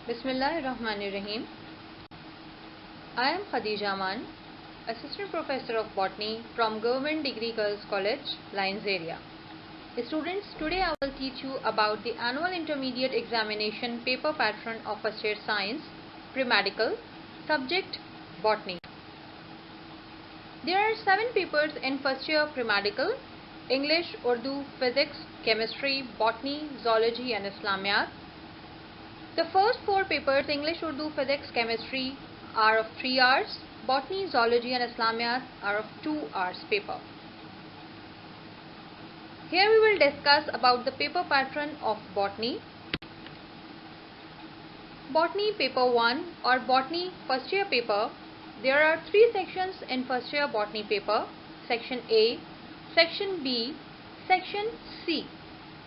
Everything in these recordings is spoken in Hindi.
Bismillahirrahmanirrahim. I am Khadija Aman, Assistant Professor of Botany from Government Degree Girls College, Lines area. Students, today I will teach you about the Annual Intermediate Examination paper pattern of First Year Science, Pre-Medical, subject Botany. There are 7 papers in first year Pre-Medical: English, Urdu, Physics, Chemistry, Botany, Zoology and Islamiyat. The first 4 papers, English, Urdu, Physics, Chemistry, are of 3 hours. Botany, Zoology and Islamiyat are of 2 hours paper. Here we will discuss about the paper pattern of Botany. Botany paper 1 or Botany first year paper. There are 3 sections in first year Botany paper: Section A, Section B, Section C.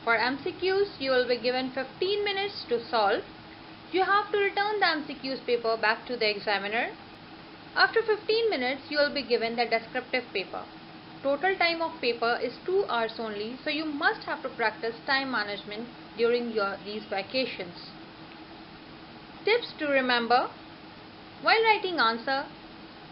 For MCQs, you will be given 15 minutes to solve. You have to return the MCQs paper back to the examiner. After 15 minutes, you will be given the descriptive paper. Total time of paper is 2 hours only, so you must have to practice time management during these vacations. Tips to remember: while writing answer,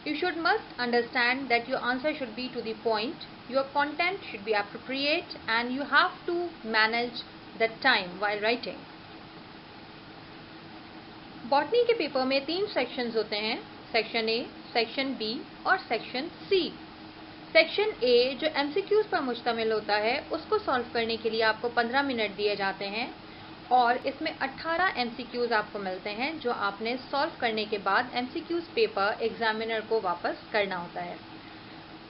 you must understand that your answer should be to the point, your content should be appropriate, and you have to manage the time while writing. Botany के पेपर में 3 सेक्शंस होते हैं: सेक्शन ए, सेक्शन बी और सेक्शन सी। सेक्शन ए जो एमसीक्यूज पर मुश्तमिल होता है, उसको सॉल्व करने के लिए आपको 15 मिनट दिए जाते हैं और इसमें 18 एमसीक्यूज आपको मिलते हैं जो आपने सॉल्व करने के बाद एमसीक्यूज पेपर एग्जामिनर को वापस करना होता है।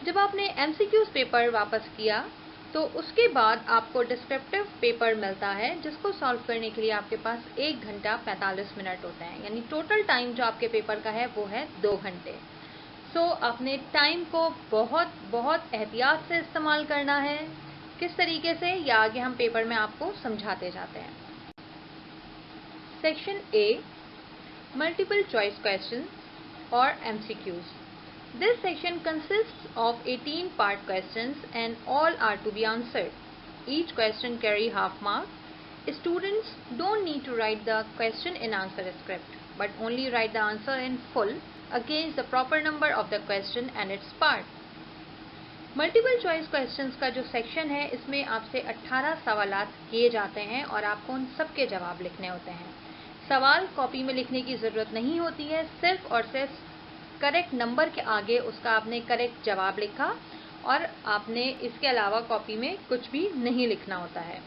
जब आपने एमसीक्यूज पेपर वापस किया तो उसके बाद आपको डिस्क्रिप्टिव पेपर मिलता है जिसको सॉल्व करने के लिए आपके पास 1 घंटा 45 मिनट होते हैं, यानी टोटल टाइम जो आपके पेपर का है वो है 2 घंटे। सो अपने टाइम को बहुत एहतियात से इस्तेमाल करना है। किस तरीके से, या आगे हम पेपर में आपको समझाते जाते हैं। Section A, multiple choice question और MCQs. This section consists of 18 part questions and all are to be answered. Each question carry half mark. Students don't need to write the question in answer script, but only write the answer in full against the proper number of the question and its part. Multiple choice questions का जो सेक्शन है, इसमें आपसे 18 सवालात किए जाते हैं और आपको उन सब के जवाब लिखने होते हैं। सवाल कॉपी में लिखने की ज़रूरत नहीं होती है, सिर्फ और सिर्फ करेक्ट नंबर के आगे उसका आपने करेक्ट जवाब लिखा और आपने इसके अलावा कॉपी में कुछ भी नहीं लिखना होता है।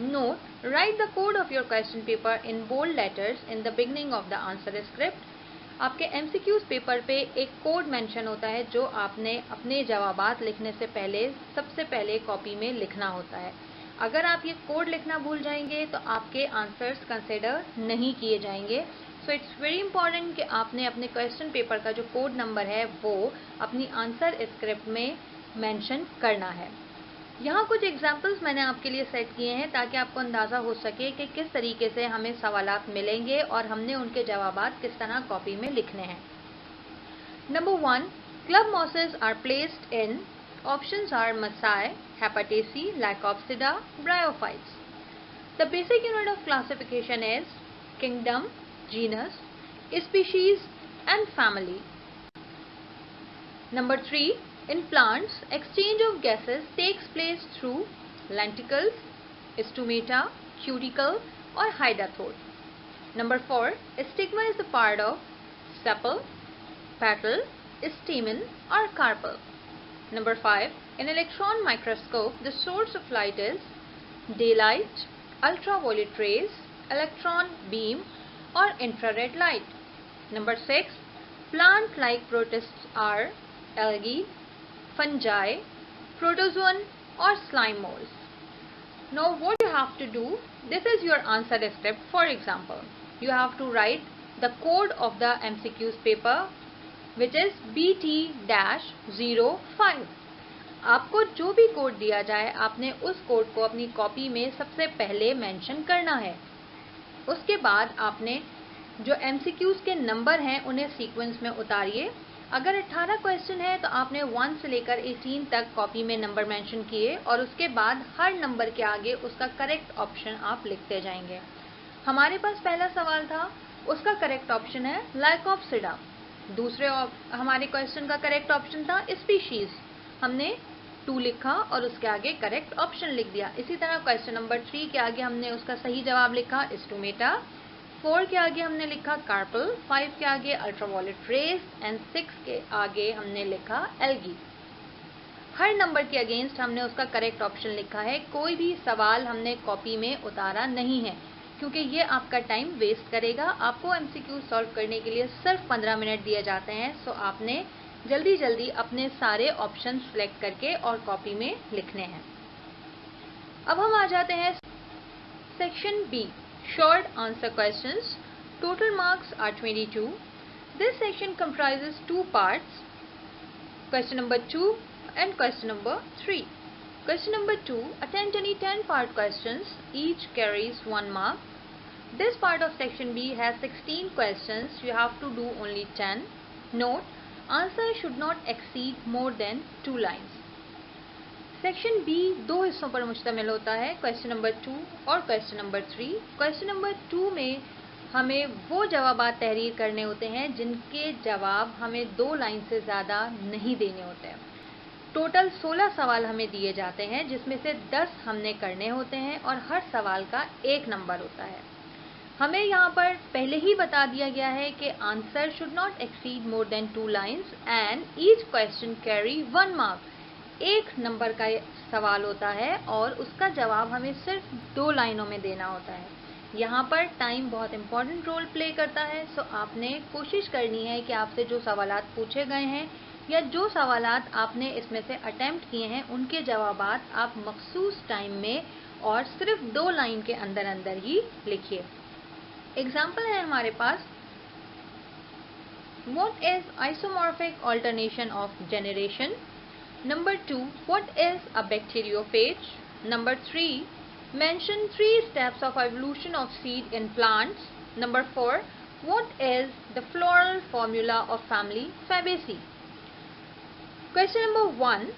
Note: write the code of your question paper in bold letters in the beginning of the answer script. आपके एमसीक्यूज पेपर पे एक कोड मेंशन होता है जो आपने अपने जवाबात लिखने से पहले सबसे पहले कॉपी में लिखना होता है। अगर आप ये कोड लिखना भूल जाएंगे तो आपके आंसर्स कंसिडर नहीं किए जाएंगे। सो इट्स वेरी इंपॉर्टेंट कि आपने अपने क्वेश्चन पेपर का जो कोड नंबर है वो अपनी आंसर स्क्रिप्ट में मेंशन करना है। यहाँ कुछ एग्जांपल्स मैंने आपके लिए सेट किए हैं ताकि आपको अंदाज़ा हो सके कि किस तरीके से हमें सवालात मिलेंगे और हमने उनके जवाबात किस तरह कॉपी में लिखने हैं। Number 1, club mosses are placed in, options are Musci, Hepaticae, Lycopsida, bryophytes. The basic unit of classification is kingdom, genus, species and family. Number 3, in plants, exchange of gases takes place through lenticles, stomata, cuticle or hydathoid. Number 4, stigma is the part of sepal, petal, stamen or carpel. Number 5, in electron microscope, the source of light is daylight, ultraviolet rays, electron beam or infrared light. Number 6, plant-like protists are algae, fungi, protozoan or slime molds. Now what you have to do, this is your answer script. For example, you have to write the code of the MCQs paper which is BT-05. आपको जो भी कोड दिया जाए आपने उस कोड को अपनी कॉपी में सबसे पहले मेंशन करना है। उसके बाद आपने जो एमसीक्यूज के नंबर हैं उन्हें सीक्वेंस में उतारिए। अगर 18 क्वेश्चन है तो आपने 1 से लेकर 18 तक कॉपी में नंबर मेंशन किए और उसके बाद हर नंबर के आगे उसका करेक्ट ऑप्शन आप लिखते जाएंगे। हमारे पास पहला सवाल था, उसका करेक्ट ऑप्शन है लाइकोप्सिडा। दूसरे हमारे क्वेश्चन का करेक्ट ऑप्शन था स्पीशीज, हमने 2 लिखा और उसके आगे करेक्ट ऑप्शन लिख दिया। इसी तरह क्वेश्चन नंबर 3 के आगे हमने उसका सही जवाब लिखा स्टोमेटा, 4 के आगे हमने लिखा कार्पल, 5 के आगे अल्ट्रावायलेट रेज एंड 6 के आगे हमने लिखा एल्गी। हर नंबर के अगेंस्ट हमने उसका करेक्ट ऑप्शन लिखा है। कोई भी सवाल हमने कॉपी में उतारा नहीं है, क्योंकि ये आपका टाइम वेस्ट करेगा। आपको एमसीक्यू सॉल्व करने के लिए सिर्फ 15 मिनट दिए जाते हैं, सो आपने जल्दी जल्दी अपने सारे ऑप्शन सेलेक्ट करके और कॉपी में लिखने हैं। अब हम आ जाते हैं section B, short answer questions. Total marks are 22। This section comprises 2 parts, question number 2 and question number 3. Question number 2, attempt any 10-part questions, each carries 1 mark. This part of section B has 16 questions, you have to do only 10. Note, answer should not exceed more than 2 lines. Section B 2 हिस्सों पर मुश्तमिल होता है, क्वेश्चन नंबर 2 और क्वेश्चन नंबर 3। क्वेश्चन नंबर 2 में हमें वो जवाबात तहरीर करने होते हैं जिनके जवाब हमें 2 लाइन से ज़्यादा नहीं देने होते हैं। टोटल 16 सवाल हमें दिए जाते हैं, जिसमें से 10 हमने करने होते हैं और हर सवाल का 1 नंबर होता है। हमें यहाँ पर पहले ही बता दिया गया है कि answer should not exceed more than 2 lines and each question carry 1 mark. 1 number का सवाल होता है और उसका जवाब हमें सिर्फ 2 लाइनों में देना होता है। यहाँ पर टाइम बहुत इंपॉर्टेंट रोल प्ले करता है, सो आपने कोशिश करनी है कि आपसे जो सवालात पूछे गए हैं या जो सवालात आपने इसमें से अटेम्प्ट किए हैं उनके जवाबात आप मखसूस टाइम में और सिर्फ 2 लाइन के अंदर अंदर ही लिखिए। एग्जाम्पल है हमारे पास, what is isomorphic alternation of generation. Number 2, what is a bacteriophage? Number 3, mention 3 steps of evolution of seed in plants. Number 4, what is the floral formula of family Fabaceae? Question number 1,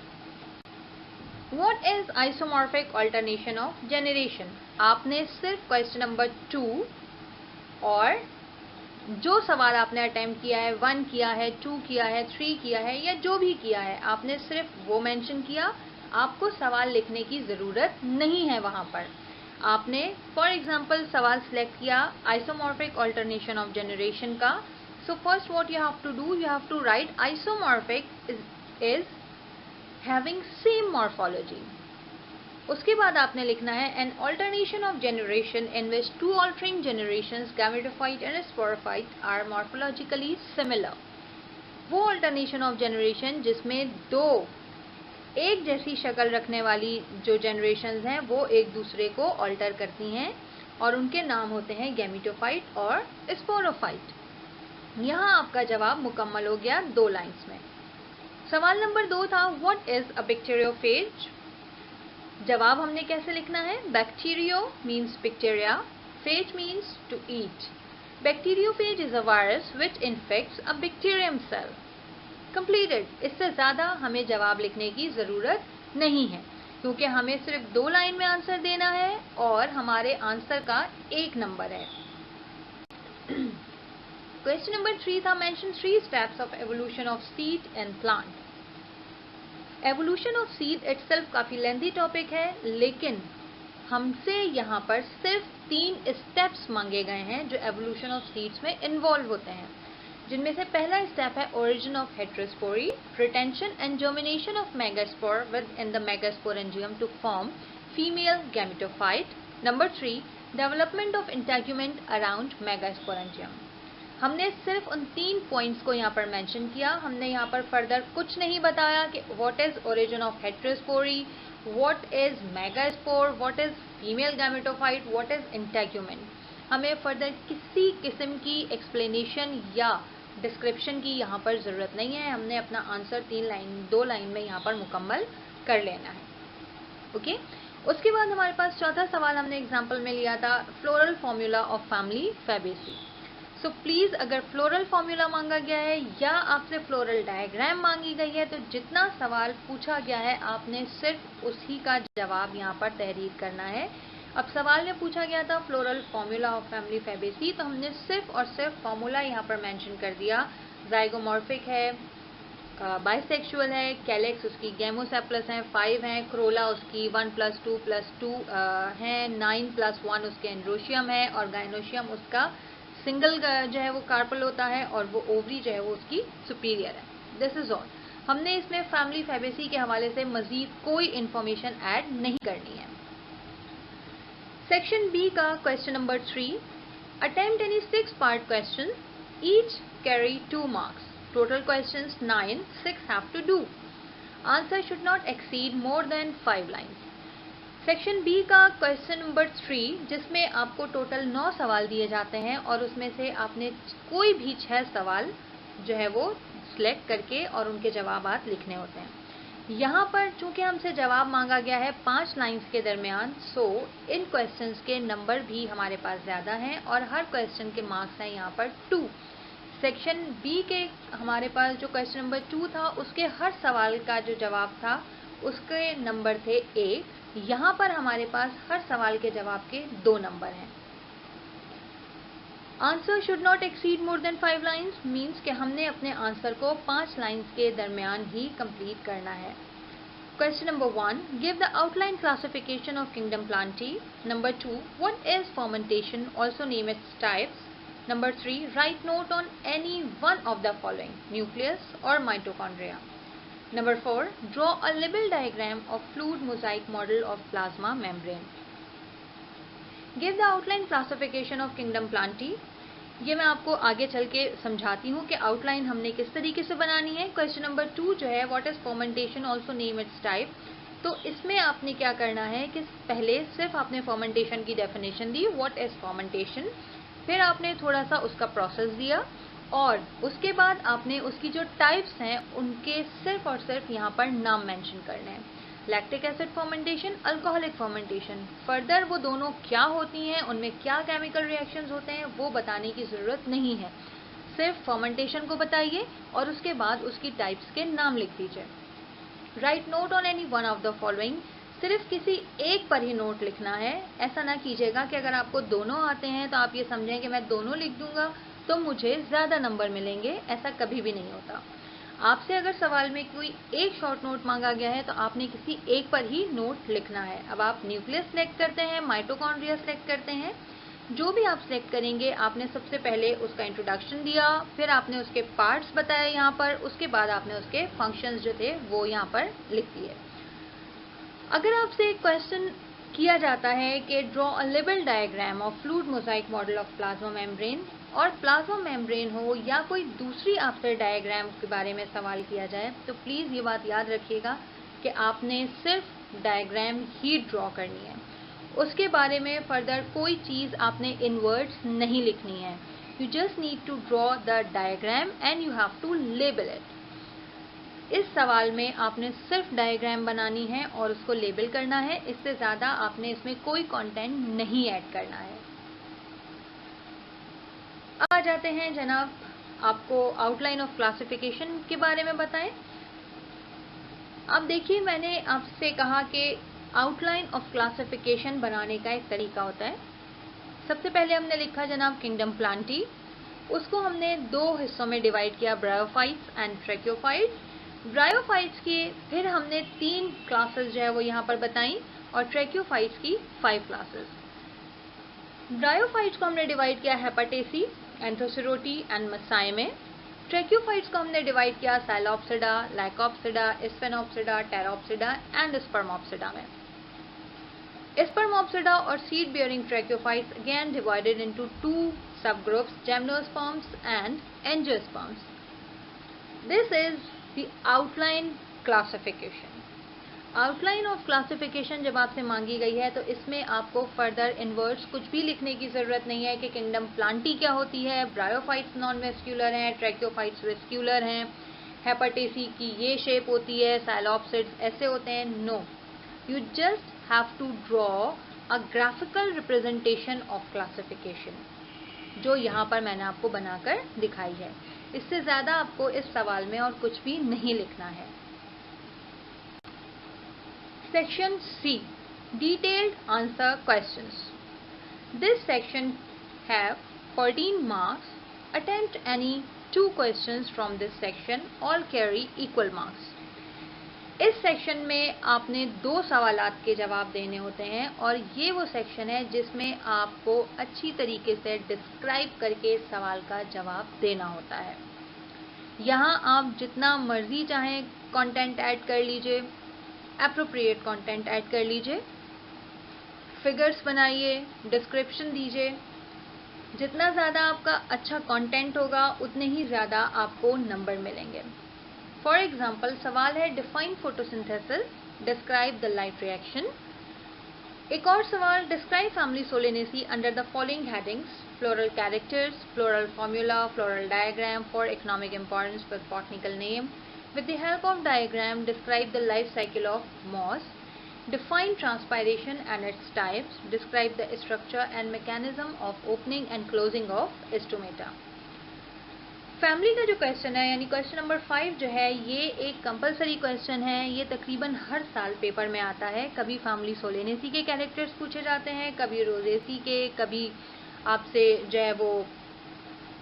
what is isomorphic alternation of generation? आपने सिर्फ क्वेश्चन नंबर 2 और जो सवाल आपने अटेम्प्ट किया है, 1 किया है, 2 किया है, 3 किया है या जो भी किया है, आपने सिर्फ वो मेंशन किया। आपको सवाल लिखने की ज़रूरत नहीं है वहाँ पर। आपने फॉर एग्जांपल सवाल सिलेक्ट किया आइसोमॉर्फिक ऑल्टरनेशन ऑफ जनरेशन का, so first what you have to do, you have to write isomorphic is having same morphology. उसके बाद आपने लिखना है an alternation of generation in which 2 altering generations gametophyte and sporophyte are morphologically similar. वो ऑल्टरनेशन ऑफ जनरेशन जिसमें 2 एक जैसी शक्ल रखने वाली जो जनरेशंस हैं वो एक दूसरे को ऑल्टर करती हैं और उनके नाम होते हैं गैमेटोफाइट और स्पोरोफाइट। यहाँ आपका जवाब मुकम्मल हो गया 2 लाइन्स में। सवाल नंबर 2 था, व्हाट इज अ बैक्टीरियोफेज। जवाब हमने कैसे लिखना है, bacterio means bacteria, phage means to eat. Bacteriophage is a virus which infects a bacterium cell. Completed. इससे ज़्यादा हमें जवाब लिखने की ज़रूरत नहीं है, क्योंकि हमें सिर्फ 2 लाइन में आंसर देना है और हमारे आंसर का 1 नंबर है। क्वेश्चन नंबर 3 था, mention 3 steps of evolution of seed and plant. Evolution of seed itself काफ़ी लेंथी टॉपिक है, लेकिन हमसे यहाँ पर सिर्फ 3 स्टेप्स मांगे गए हैं जो एवोल्यूशन ऑफ सीड्स में इन्वॉल्व होते हैं, जिनमें से पहला स्टेप है origin of heterospory, retention and germination of megaspore within the megasporangium to form female gametophyte. Number 3, development of integument around megasporangium. हमने सिर्फ उन 3 पॉइंट्स को यहाँ पर मेंशन किया। हमने यहाँ पर फर्दर कुछ नहीं बताया कि what is origin of heterospory, what is megaspore, what is female gametophyte, what is integument. हमें फर्दर किसी किस्म की एक्सप्लेनेशन या डिस्क्रिप्शन की यहाँ पर ज़रूरत नहीं है। हमने अपना आंसर 2 लाइन में यहाँ पर मुकम्मल कर लेना है। ओके। उसके बाद हमारे पास चौथा सवाल हमने एग्जाम्पल में लिया था, floral formula of family Fabaceae. So please, अगर फ्लोरल फॉर्मूला मांगा गया है या आपसे फ्लोरल डायग्राम मांगी गई है, तो जितना सवाल पूछा गया है आपने सिर्फ उसी का जवाब यहाँ पर तहरीर करना है। अब सवाल में पूछा गया था floral formula of family Fabaceae, तो हमने सिर्फ और सिर्फ फॉर्मूला यहाँ पर मेंशन कर दिया। जाइगोमॉर्फिक है, बाइसेक्सुअल है, कैलेक्स उसकी गैमोसेप्लस है, 5 है, क्रोला उसकी 1+2+2 है, 9+1 उसके एंड्रोशियम है, और गाइनोशियम उसका सिंगल जो है वो कार्पल होता है, और वो ओवरी जो है वो उसकी सुपीरियर है। This is all. हमने इसमें फैमिली फैबेसी के हवाले से मजीद कोई इंफॉर्मेशन ऐड नहीं करनी है। सेक्शन बी का question number 3, attempt any 6 part question, each carry 2 marks. Total questions 9, 6 have to do. Answer should not exceed more than 5 lines. Section B का क्वेश्चन नंबर 3, जिसमें आपको टोटल 9 सवाल दिए जाते हैं और उसमें से आपने कोई भी 6 सवाल जो है वो सिलेक्ट करके और उनके जवाबात लिखने होते हैं। यहाँ पर चूंकि हमसे जवाब मांगा गया है 5 लाइंस के दरमियान, सो इन क्वेश्चंस के नंबर भी हमारे पास ज़्यादा हैं और हर क्वेश्चन के मार्क्स हैं यहाँ पर 2। सेक्शन बी के हमारे पास जो क्वेश्चन नंबर 2 था उसके हर सवाल का जो जवाब था उसके नंबर थे 1। यहाँ पर हमारे पास हर सवाल के जवाब के 2 नंबर हैं। Answer should not exceed more than 5 lines means कि हमने अपने आंसर को 5 लाइन्स के दरमियान ही कंप्लीट करना है। Question number 1, give the outline classification of kingdom Plantae. Number 2, what is fermentation, also name its types. Number 3, write note on any one of the following, nucleus or mitochondria. Number 4, draw a label diagram of fluid mosaic model of plasma membrane. Give the outline classification of kingdom Plantae. ये मैं आपको आगे चल के समझाती हूँ कि आउटलाइन हमने किस तरीके से बनानी है। क्वेश्चन नंबर 2 जो है what is fermentation, also name it's type, तो इसमें आपने क्या करना है कि पहले सिर्फ आपने फर्मेंटेशन की definition the, what is fermentation, फिर आपने थोड़ा सा उसका प्रोसेस दिया और उसके बाद आपने उसकी जो टाइप्स हैं उनके सिर्फ और सिर्फ यहाँ पर नाम मेंशन करने हैं। Lactic acid fermentation, alcoholic fermentation, further वो दोनों क्या होती हैं, उनमें क्या केमिकल रिएक्शंस होते हैं वो बताने की ज़रूरत नहीं है। सिर्फ फर्मेंटेशन को बताइए और उसके बाद उसकी टाइप्स के नाम लिख दीजिए। Right note on any one of the following, सिर्फ किसी एक पर ही नोट लिखना है। ऐसा ना कीजिएगा कि अगर आपको दोनों आते हैं तो आप ये समझें कि मैं दोनों लिख दूंगा तो मुझे ज़्यादा नंबर मिलेंगे, ऐसा कभी भी नहीं होता। आपसे अगर सवाल में कोई एक शॉर्ट नोट मांगा गया है तो आपने किसी एक पर ही नोट लिखना है। अब आप न्यूक्लियस सेलेक्ट करते हैं, माइटोकॉन्ड्रिया सेलेक्ट करते हैं, जो भी आप सेलेक्ट करेंगे आपने सबसे पहले उसका इंट्रोडक्शन दिया, फिर आपने उसके पार्ट्स बताए यहाँ पर, उसके बाद आपने उसके फंक्शंस जो थे वो यहाँ पर लिख दिए। अगर आपसे एक क्वेश्चन किया जाता है कि draw a label diagram of fluid Mosaic model of plasma membrane, और प्लाज्मा मेम्ब्रेन हो या कोई दूसरी आपसे डायग्राम के बारे में सवाल किया जाए तो प्लीज़ ये बात याद रखिएगा कि आपने सिर्फ डायग्राम ही ड्रॉ करनी है, उसके बारे में फर्दर कोई चीज़ आपने इन वर्ड्स नहीं लिखनी है। You just need to draw the diagram and you have to label it. इस सवाल में आपने सिर्फ डायग्राम बनानी है और उसको लेबल करना है, इससे ज़्यादा आपने इसमें कोई कंटेंट नहीं ऐड करना है। अब आ जाते हैं जनाब, आपको आउटलाइन ऑफ क्लासिफिकेशन के बारे में बताएं। अब देखिए, मैंने आपसे कहा कि आउटलाइन ऑफ क्लासिफिकेशन बनाने का एक तरीका होता है। सबसे पहले हमने लिखा जनाब किंगडम प्लांटी, उसको हमने 2 हिस्सों में डिवाइड किया, ब्रायोफाइट्स एंड ट्रैक्योफाइट्स। ब्रायोफाइट्स की फिर हमने 3 क्लासेस जो है वो यहाँ पर बताई और ट्रैक्योफाइट्स की 5 क्लासेस। ब्रायोफाइट्स को हमने डिवाइड किया हेपाटेसी, एंथ्रोसिरोटी एंड मसाई में। ट्रैक्योफाइट्स को हमने डिवाइड किया साइलोप्सिडा, लाइकोप्सिडा, स्फेनोप्सिडा, टेरोप्सिडा एंड स्पर्मोप्सिडा में। स्पर्मोप्सिडा और seed bearing tracheophytes again divided into 2 subgroups, gymnosperms and angiosperms. This is the outline classification. Outline of classification जब आपसे मांगी गई है तो इसमें आपको फर्दर इन वर्ड्स कुछ भी लिखने की ज़रूरत नहीं है कि किंगडम प्लांटी क्या होती है, ब्रायोफाइट्स नॉन वेस्क्यूलर हैं, ट्रैक्योफाइट्स वेस्क्यूलर हैं, हेपाटेसी की ये शेप होती है, साइलोप्सिड्स ऐसे होते हैं। No, you just have to draw a graphical representation of classification, जो यहाँ पर मैंने आपको बनाकर दिखाई है। इससे ज़्यादा आपको इस सवाल में और कुछ भी नहीं लिखना है। Section C, detailed answer questions. This section have 14 marks. Attempt any 2 questions from this section. All carry equal marks. इस सेक्शन में आपने 2 सवालात के जवाब देने होते हैं और ये वो सेक्शन है जिसमें आपको अच्छी तरीके से डिस्क्राइब करके सवाल का जवाब देना होता है। यहाँ आप जितना मर्जी चाहें कंटेंट ऐड कर लीजिए, एप्रोप्रिएट कंटेंट ऐड कर लीजिए, फिगर्स बनाइए, डिस्क्रिप्शन दीजिए। जितना ज़्यादा आपका अच्छा कंटेंट होगा उतने ही ज़्यादा आपको नंबर मिलेंगे। फॉर एग्जाम्पल सवाल है define photosynthesis, describe the light reaction. एक और सवाल describe family Solanaceae under the following headings: floral characters, floral formula, floral diagram for economic importance with botanical name. With the help of diagram, describe the life cycle of moss. Define transpiration and its types. Describe the structure and mechanism of opening and closing of stomata. Family का जो क्वेश्चन है यानी क्वेश्चन नंबर 5 जो है ये एक कंपलसरी क्वेश्चन है। ये तकरीबन हर साल पेपर में आता है। कभी फैमिली सोलेनेसी के कैरेक्टर्स पूछे जाते हैं, कभी रोजेसी के, कभी आपसे जो है वो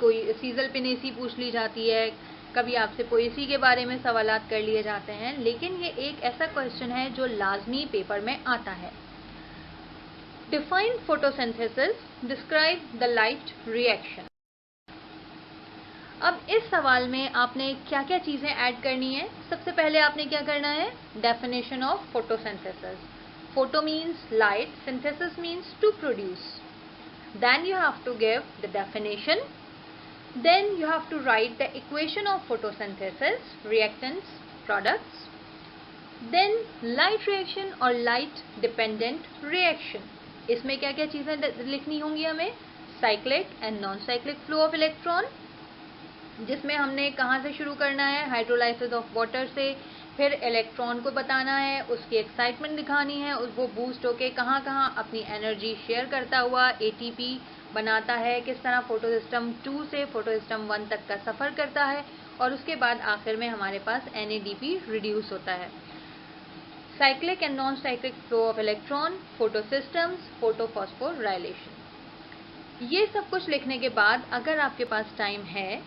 कोई सीजल पिनेसी पूछ ली जाती है, कभी आपसे पोएसी के बारे में सवालात कर लिए जाते हैं। लेकिन ये एक ऐसा क्वेश्चन है जो लाजमी पेपर में आता है। Define photosynthesis, describe the light reaction. अब इस सवाल में आपने क्या क्या चीजें ऐड करनी है? सबसे पहले आपने क्या करना है? Definition of photosynthesis. Photo means light, synthesis means to produce. Then you have to give the definition. Then you have to write the equation of photosynthesis, reactants, products. Then light reaction और light dependent reaction. इसमें क्या क्या चीज़ें लिखनी होंगी हमें? Cyclic and non-cyclic flow of electron, जिसमें हमने कहाँ से शुरू करना है? हाइड्रोलाइसिस ऑफ वाटर से। फिर इलेक्ट्रॉन को बताना है, उसकी एक्साइटमेंट दिखानी है, वो बूस्ट होके कहाँ कहाँ अपनी एनर्जी शेयर करता हुआ ATP बनाता है, किस तरह फोटो सिस्टम 2 से फोटो सिस्टम 1 तक का सफ़र करता है, और उसके बाद आखिर में हमारे पास NADP रिड्यूस होता है। Cyclic and non cyclic flow of electron, photo systems, photophosphorylation. ये सब कुछ लिखने के बाद अगर आपके पास टाइम है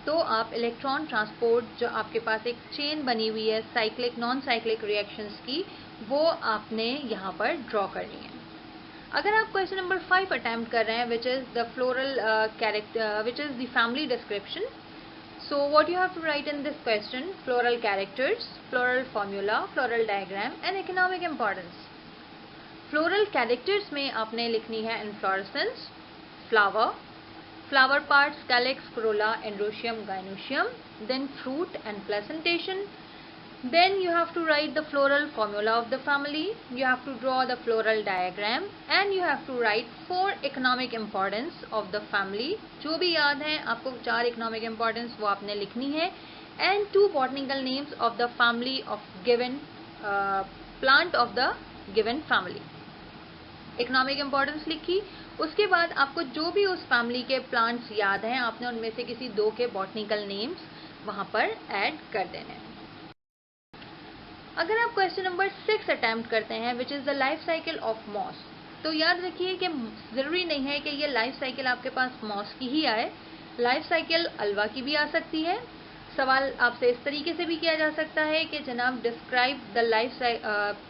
तो आप इलेक्ट्रॉन ट्रांसपोर्ट, जो आपके पास एक चेन बनी हुई है साइक्लिक नॉन साइक्लिक रिएक्शंस की, वो आपने यहाँ पर ड्रॉ करनी है। अगर आप क्वेश्चन नंबर 5 अटेम्प्ट कर रहे हैं which is the floral character, which is the family description, so what you have to write in this question: floral characters, floral formula, floral diagram and economic importance. Floral characters में आपने लिखनी है inflorescence, flower, flower parts, calyx, corolla, androecium, gynoecium, then fruit and placentation. Then you have to write the floral formula of the family, you have to draw the floral diagram, and you have to write 4 economic importance of the family. जो भी याद है आपको 4 economic importance वो आपने लिखनी है, and 2 botanical names of the family of given plant of the given family. Economic importance लिखी, उसके बाद आपको जो भी उस फैमिली के प्लांट्स याद हैं आपने उनमें से किसी 2 के बॉटनिकल नेम्स वहाँ पर ऐड कर देने हैं। अगर आप क्वेश्चन नंबर 6 अटेम्प्ट करते हैं which is the life cycle of moss, तो याद रखिए कि ज़रूरी नहीं है कि ये लाइफ साइकिल आपके पास मॉस की ही आए, लाइफ साइकिल अल्वा की भी आ सकती है। सवाल आपसे इस तरीके से भी किया जा सकता है कि जनाब describe the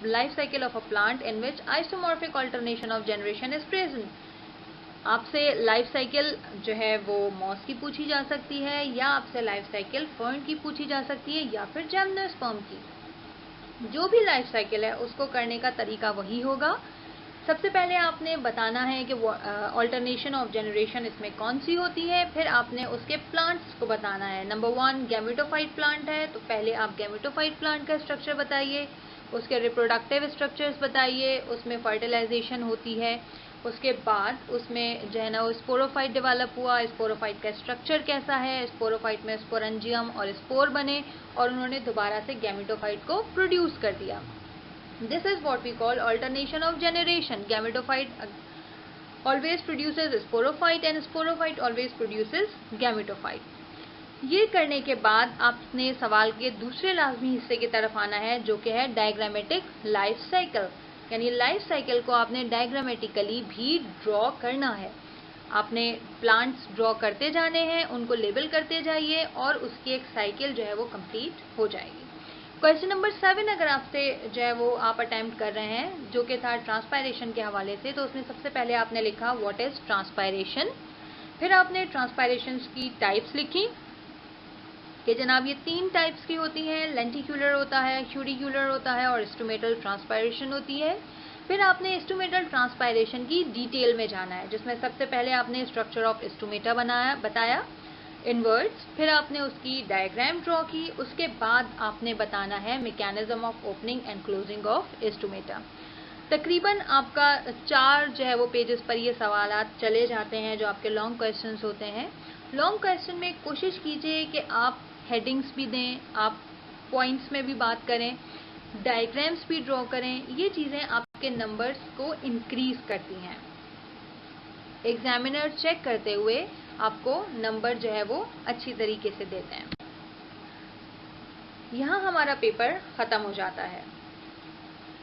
life cycle of a plant in which isomorphic alternation of generation is present. आपसे लाइफ साइकिल जो है वो मॉस की पूछी जा सकती है, या आपसे लाइफ साइकिल फर्न की पूछी जा सकती है, या फिर जिम्नोस्पर्म की। जो भी लाइफ साइकिल है उसको करने का तरीका वही होगा। सबसे पहले आपने बताना है कि ऑल्टरनेशन ऑफ जनरेशन इसमें कौन सी होती है, फिर आपने उसके प्लांट्स को बताना है। नंबर 1 गैमेटोफाइट प्लांट है, तो पहले आप गैमेटोफाइट प्लांट का स्ट्रक्चर बताइए, उसके रिप्रोडक्टिव स्ट्रक्चर्स बताइए, उसमें फर्टिलाइजेशन होती है, उसके बाद उसमें जो है ना वो स्पोरोफाइट डेवलप हुआ, स्पोरोफाइट का स्ट्रक्चर कैसा है, स्पोरोफाइट में स्पोरेंजियम और स्पोर बने और उन्होंने दोबारा से गैमेटोफाइट को प्रोड्यूस कर दिया। This is what we call alternation of generation. Gametophyte always produces sporophyte and sporophyte always produces gametophyte. ये करने के बाद आपने सवाल के दूसरे लाजमी हिस्से की तरफ आना है जो कि है डायग्रामेटिक लाइफ साइकिल। यानी लाइफ साइकिल को आपने डायग्रामेटिकली भी ड्रॉ करना है। आपने प्लांट्स ड्रॉ करते जाने हैं, उनको लेबल करते जाइए और उसकी एक साइकिल जो है वो कंप्लीट हो जाएगी। क्वेश्चन नंबर 7 अगर आपसे जो है वो आप अटेम्प्ट कर रहे हैं, जो कि था ट्रांसपायरेशन के हवाले से, तो उसमें सबसे पहले आपने लिखा व्हाट इज ट्रांसपायरेशन। फिर आपने ट्रांसपायरेशन की टाइप्स लिखी कि जनाब ये 3 टाइप्स की होती हैं, लेंटिक्यूलर होता है, क्यूरिक्यूलर होता है और स्टोमेटल ट्रांसपायरेशन होती है। फिर आपने स्टोमेटल ट्रांसपायरेशन की डिटेल में जाना है, जिसमें सबसे पहले आपने स्ट्रक्चर ऑफ स्टोमेटा बताया इन वर्ड्स। फिर आपने उसकी डायग्राम ड्रॉ की। उसके बाद आपने बताना है mechanism of opening and closing of stomata. तकरीबन आपका 4 जो है वो पेजेस पर ये सवालात चले जाते हैं जो आपके लॉन्ग क्वेश्चंस होते हैं। लॉन्ग क्वेश्चन में कोशिश कीजिए कि आप हेडिंग्स भी दें, आप पॉइंट्स में भी बात करें, डायग्राम्स भी ड्रॉ करें। ये चीज़ें आपके नंबर्स को इंक्रीज करती हैं। एग्जामिनर चेक करते हुए आपको नंबर जो है वो अच्छी तरीके से देते हैं। यहाँ हमारा पेपर ख़त्म हो जाता है।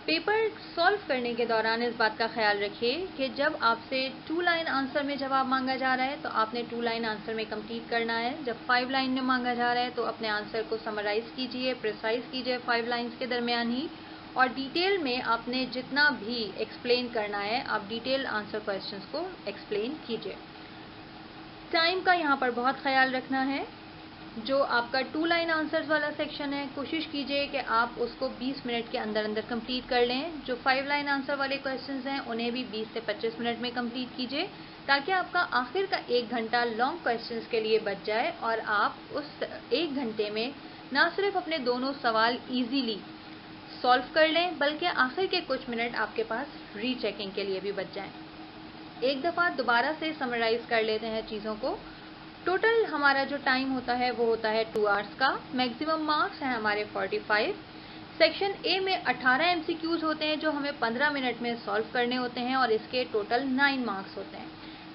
पेपर सॉल्व करने के दौरान इस बात का ख्याल रखिए कि जब आपसे 2 लाइन आंसर में जवाब मांगा जा रहा है तो आपने 2 लाइन आंसर में कंप्लीट करना है। जब 5 लाइन में मांगा जा रहा है तो अपने आंसर को समराइज कीजिए, प्रिसाइज कीजिए 5 लाइन्स के दरमियान ही, और डिटेल में आपने जितना भी एक्सप्लेन करना है आप डिटेल आंसर क्वेश्चंस को एक्सप्लेन कीजिए। टाइम का यहाँ पर बहुत ख्याल रखना है। जो आपका 2 लाइन आंसर्स वाला सेक्शन है, कोशिश कीजिए कि आप उसको 20 मिनट के अंदर अंदर कंप्लीट कर लें। जो 5 लाइन आंसर वाले क्वेश्चंस हैं उन्हें भी 20 से 25 मिनट में कंप्लीट कीजिए, ताकि आपका आखिर का 1 घंटा लॉन्ग क्वेश्चंस के लिए बच जाए और आप उस 1 घंटे में ना सिर्फ अपने दोनों सवाल ईजीली सॉल्व कर लें, बल्कि आखिर के कुछ मिनट आपके पास रीचेकिंग के लिए भी बच जाएं। एक दफ़ा दोबारा से समराइज कर लेते हैं चीज़ों को। टोटल हमारा जो टाइम होता है वो होता है 2 आवर्स का। मैक्सिमम मार्क्स हैं हमारे 45। सेक्शन ए में 18 एमसीक्यूज होते हैं जो हमें 15 मिनट में सॉल्व करने होते हैं और इसके टोटल 9 मार्क्स होते हैं।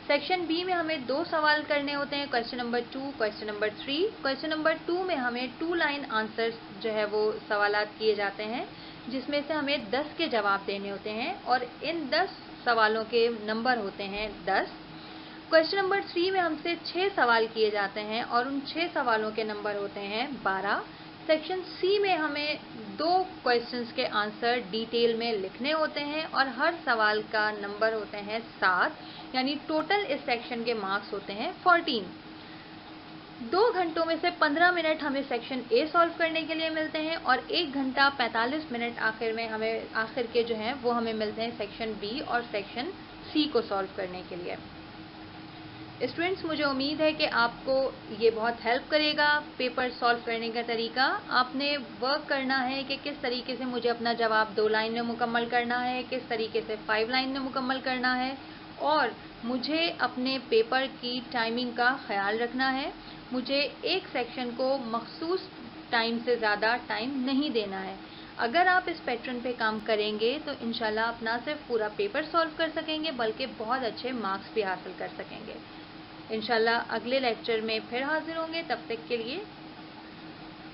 सेक्शन बी में हमें 2 सवाल करने होते हैं, question number 2, question number 3। Question number 2 में हमें 2 लाइन आंसर्स जो है वो सवालात किए जाते हैं, जिसमें से हमें 10 के जवाब देने होते हैं और इन 10 सवालों के नंबर होते हैं 10। क्वेश्चन नंबर 3 में हमसे 6 सवाल किए जाते हैं और उन 6 सवालों के नंबर होते हैं 12। सेक्शन सी में हमें 2 क्वेश्चंस के आंसर डिटेल में लिखने होते हैं और हर सवाल का नंबर होते हैं 7, यानी टोटल इस सेक्शन के मार्क्स होते हैं 14। 2 घंटों में से 15 मिनट हमें सेक्शन ए सॉल्व करने के लिए मिलते हैं और 1 घंटा 45 मिनट आखिर के जो हैं वो हमें मिलते हैं सेक्शन बी और सेक्शन सी को सॉल्व करने के लिए। स्टूडेंट्स, मुझे उम्मीद है कि आपको ये बहुत हेल्प करेगा पेपर सॉल्व करने का तरीका। आपने वर्क करना है कि किस तरीके से मुझे अपना जवाब 2 लाइन में मुकम्मल करना है, किस तरीके से 5 लाइन में मुकम्मल करना है, और मुझे अपने पेपर की टाइमिंग का ख्याल रखना है। मुझे एक सेक्शन को मखसूस टाइम से ज़्यादा टाइम नहीं देना है। अगर आप इस पैटर्न पे काम करेंगे तो इंशाल्लाह आप ना सिर्फ पूरा पेपर सॉल्व कर सकेंगे बल्कि बहुत अच्छे मार्क्स भी हासिल कर सकेंगे। इंशाल्लाह अगले लेक्चर में फिर हाजिर होंगे। तब तक के लिए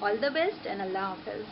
ऑल द बेस्ट एंड अल्लाह हाफ़िज़।